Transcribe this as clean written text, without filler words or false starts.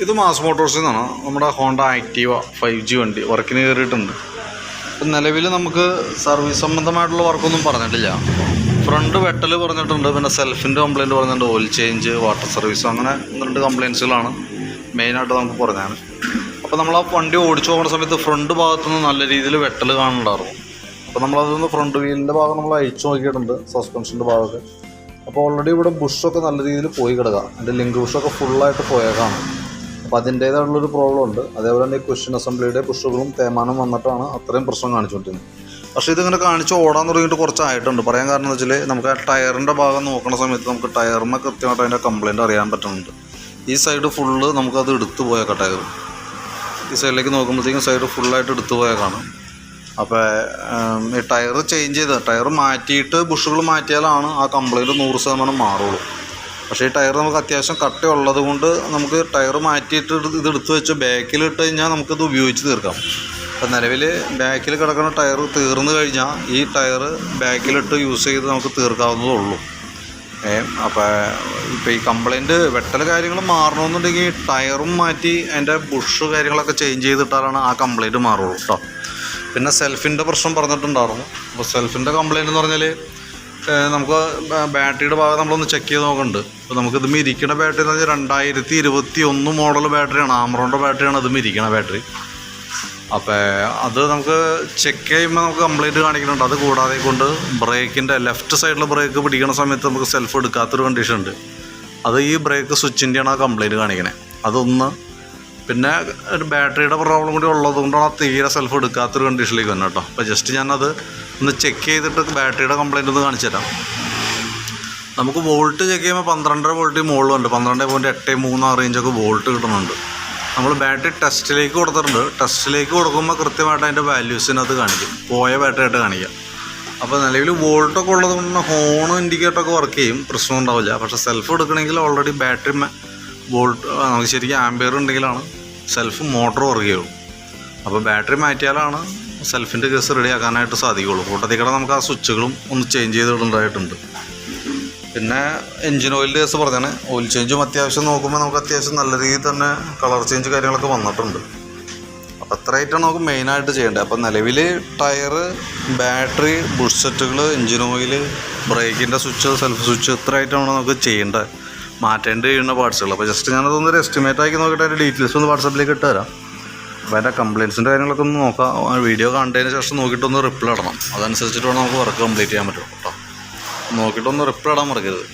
ഇത് മാസ് മോട്ടോഴ്സിൽ നിന്നാണ്. നമ്മുടെ ഹോണ്ട ആക്റ്റീവ 5G വണ്ടി വർക്കിന് കയറിയിട്ടുണ്ട്. ഇപ്പം നിലവിൽ നമുക്ക് സർവീസ് സംബന്ധമായിട്ടുള്ള വർക്കൊന്നും പറഞ്ഞിട്ടില്ല. ഫ്രണ്ട് വെട്ടൽ പറഞ്ഞിട്ടുണ്ട്, പിന്നെ സെൽഫിൻ്റെ കംപ്ലയിൻറ്റ് പറഞ്ഞിട്ടുണ്ട്, ഓയിൽ ചേഞ്ച്, വാട്ടർ സർവീസ്, അങ്ങനെ 2 കംപ്ലയിൻറ്റ്സുകളാണ് മെയിനായിട്ട് നമുക്ക് പറഞ്ഞത്. അപ്പോൾ നമ്മൾ ആ വണ്ടി ഓടിച്ചു പോകുന്ന സമയത്ത് ഫ്രണ്ട് ഭാഗത്തുനിന്ന് നല്ല രീതിയിൽ വെട്ടൽ കാണുന്നുണ്ടായിരുന്നു. അപ്പോൾ നമ്മളതൊന്ന് ഫ്രണ്ട് വീലിൻ്റെ ഭാഗം നമ്മൾ അയച്ചു നോക്കിയിട്ടുണ്ട്, സസ്പെൻഷൻ്റെ ഭാഗമൊക്കെ. അപ്പോൾ ഓൾറെഡി ഇവിടെ ബുഷൊക്കെ നല്ല രീതിയിൽ പോയി കിടക്കുക, അതിൻ്റെ ലിങ്ക് ബുഷൊക്കെ ഫുള്ളായിട്ട് പോയേക്കാണ്. അപ്പോൾ അതിൻ്റേതായിട്ടുള്ളൊരു പ്രോബ്ലം ഉണ്ട്. അതേപോലെ തന്നെ ഈ ക്വസ്റ്റ്യൻ അസംബ്ലിയുടെ ബുഷുകളും തേമാനം വന്നിട്ടാണ് അത്രയും പ്രശ്നം കാണിച്ചുകൊണ്ടിരുന്നത്. പക്ഷേ ഇതിങ്ങനെ കാണിച്ച് ഓടാൻ തുടങ്ങിയിട്ട് കുറച്ചായിട്ടുണ്ട്. പറയാൻ കാരണം എന്ന് വെച്ചാൽ നമുക്ക് ആ ടയറിൻ്റെ ഭാഗം നോക്കുന്ന സമയത്ത് നമുക്ക് ടയറിന് കൃത്യമായിട്ട് അതിൻ്റെ കംപ്ലയിൻറ്റ് അറിയാൻ പറ്റുന്നുണ്ട്. ഈ സൈഡ് ഫുള്ള് നമുക്കത് എടുത്തു പോയേക്കാം. ടയർ ഈ സൈഡിലേക്ക് നോക്കുമ്പോഴത്തേക്കും സൈഡ് ഫുള്ളായിട്ട് എടുത്തു പോയേക്കാണ്. അപ്പോൾ ഈ ടയർ ചേഞ്ച് ചെയ്ത് ടയർ മാറ്റിയിട്ട് ബുഷുകൾ മാറ്റിയാലാണ് ആ കംപ്ലയിൻറ്റ് 100% മാറുള്ളൂ. പക്ഷേ ഈ ടയർ നമുക്ക് അത്യാവശ്യം കട്ടയുള്ളത് കൊണ്ട് നമുക്ക് ടയർ മാറ്റിയിട്ട് ഇത് എടുത്ത് വെച്ച് ബാക്കിലിട്ട് കഴിഞ്ഞാൽ നമുക്കിത് ഉപയോഗിച്ച് തീർക്കാം. അപ്പം നിലവിൽ ബാക്കിൽ കിടക്കുന്ന ടയർ തീർന്നു കഴിഞ്ഞാൽ ഈ ടയർ ബാക്കിലിട്ട് യൂസ് ചെയ്ത് നമുക്ക് തീർക്കാവുന്നതേ ഉള്ളൂ. അപ്പോൾ ഇപ്പോൾ ഈ കംപ്ലയിൻറ്റ് വെട്ടൽ കാര്യങ്ങൾ മാറണമെന്നുണ്ടെങ്കിൽ ടയറും മാറ്റി അതിൻ്റെ ബുഷ് കാര്യങ്ങളൊക്കെ ചേഞ്ച് ചെയ്തിട്ടാലാണ് ആ കംപ്ലയിൻറ്റ് മാറുള്ളൂ കേട്ടോ. പിന്നെ സെൽഫിൻ്റെ പ്രശ്നം പറഞ്ഞിട്ടുണ്ടായിരുന്നു. അപ്പോൾ സെൽഫിൻ്റെ കംപ്ലയിൻ്റ് എന്ന് പറഞ്ഞാൽ നമുക്ക് ബാറ്ററിയുടെ ഭാഗം നമ്മളൊന്ന് ചെക്ക് ചെയ്ത് നോക്കുന്നുണ്ട്. അപ്പോൾ നമുക്കിത് ഇരിക്കുന്ന ബാറ്ററി എന്ന് പറഞ്ഞാൽ 2021 മോഡൽ ബാറ്ററിയാണ്, ആമറോണിൻ്റെ ബാറ്ററിയാണ് ഇത് ഇരിക്കുന്ന ബാറ്ററി. അപ്പോൾ അത് നമുക്ക് ചെക്ക് ചെയ്യുമ്പോൾ നമുക്ക് കംപ്ലയിൻറ്റ് കാണിക്കുന്നുണ്ട്. അത് കൂടാതെ കൊണ്ട് ബ്രേക്കിൻ്റെ ലെഫ്റ്റ് സൈഡിൽ ബ്രേക്ക് പിടിക്കുന്ന സമയത്ത് നമുക്ക് സെൽഫ് എടുക്കാത്തൊരു കണ്ടീഷൻ ഉണ്ട്. അത് ഈ ബ്രേക്ക് സ്വിച്ചിൻ്റെയാണ് ആ കംപ്ലയിൻറ്റ് കാണിക്കുന്നത്. അതൊന്ന് പിന്നെ ഒരു ബാറ്ററിയുടെ പ്രോബ്ലം കൂടി ഉള്ളത് കൊണ്ടാണ് തീരെ സെൽഫ് എടുക്കാത്തൊരു കണ്ടീഷനിലേക്ക് വന്നത് കേട്ടോ. അപ്പോൾ ജസ്റ്റ് ഞാനത് ഒന്ന് ചെക്ക് ചെയ്തിട്ട് ബാറ്ററിയുടെ കംപ്ലയിൻ്റ് ഒന്ന് കാണിച്ചു തരാം. നമുക്ക് വോൾട്ട് ചെക്ക് ചെയ്യുമ്പോൾ 12 വോൾട്ട് മുകളിലുണ്ട്, 12.83 റേഞ്ചൊക്കെ വോൾട്ട് കിട്ടുന്നുണ്ട്. നമ്മൾ ബാറ്ററി ടെസ്റ്റിലേക്ക് കൊടുത്തിട്ടുണ്ട്. ടെസ്റ്റിലേക്ക് കൊടുക്കുമ്പോൾ കൃത്യമായിട്ട് അതിൻ്റെ വാല്യൂസിനത് കാണിക്കും, പോയ ബാറ്ററി ആയിട്ട് കാണിക്കാം. അപ്പോൾ നിലവിൽ വോൾട്ടൊക്കെ ഉള്ളത് കൊണ്ട് ഹോണും ഇൻഡിക്കേറ്ററൊക്കെ വർക്ക് ചെയ്യും, പ്രശ്നം ഉണ്ടാവില്ല. പക്ഷേ സെൽഫ് എടുക്കണമെങ്കിൽ ഓൾറെഡി ബാറ്ററി വോൾട്ട് നമുക്ക് ശരിക്കും ആംപിയർ ഉണ്ടെങ്കിലാണ് സെൽഫ് മോട്ടർ വർക്ക് ചെയ്യുള്ളൂ. അപ്പോൾ ബാറ്ററി മാറ്റിയാലാണ് സെൽഫിൻ്റെ കേസ് റെഡിയാക്കാനായിട്ട് സാധിക്കുകയുള്ളൂ. കൂട്ടത്തിൽ കൂടെ നമുക്ക് ആ സ്വിച്ചുകളും ഒന്ന് ചേഞ്ച് ചെയ്തിട്ടുണ്ടായിട്ടുണ്ട്. പിന്നെ എൻജിൻ ഓയിലിൻ്റെ കേസ് പറഞ്ഞാണ്. ഓയിൽ ചേഞ്ചും അത്യാവശ്യം നോക്കുമ്പോൾ നമുക്ക് അത്യാവശ്യം നല്ല രീതിയിൽ തന്നെ കളർ ചേഞ്ച് കാര്യങ്ങളൊക്കെ വന്നിട്ടുണ്ട്. അപ്പോൾ അത്രയായിട്ടാണ് നമുക്ക് മെയിനായിട്ട് ചെയ്യേണ്ടത്. അപ്പോൾ നിലവിൽ ടയർ, ബാറ്ററി, ബുഷ് സെറ്റുകൾ, എൻജിൻ ഓയിൽ, ബ്രേക്കിൻ്റെ സ്വിച്ച്, സെൽഫ് സ്വിച്ച്, ഇത്രയായിട്ടാണ് നമുക്ക് ചെയ്യേണ്ടത്, മാറ്റേണ്ടി ചെയ്യുന്ന പാർട്സുകൾ. അപ്പോൾ ജസ്റ്റ് ഞാനതൊന്നൊരു എസ്റ്റിമേറ്റ് ആക്കി നോക്കിയിട്ട് അതിൻ്റെ ഡീറ്റെയിൽസ് ഒന്ന് വാട്സാപ്പിലേക്ക് ഇട്ട് തരാം. അപ്പോൾ അതിൻ്റെ കംപ്ലയിൻസിൻ്റെ കാര്യങ്ങളൊക്കെ ഒന്ന് നോക്കാം. വീഡിയോ കണ്ടതിന് ശേഷം നോക്കിയിട്ടൊന്ന് റിപ്ലൈ ഇടണം. അതനുസരിച്ചിട്ട് വേണം നമുക്ക് വർക്ക് കംപ്ലീറ്റ് ചെയ്യാൻ പറ്റും കേട്ടോ. നോക്കിയിട്ടൊന്ന് റിപ്ലൈ ഇടാൻ മറക്കരുത്.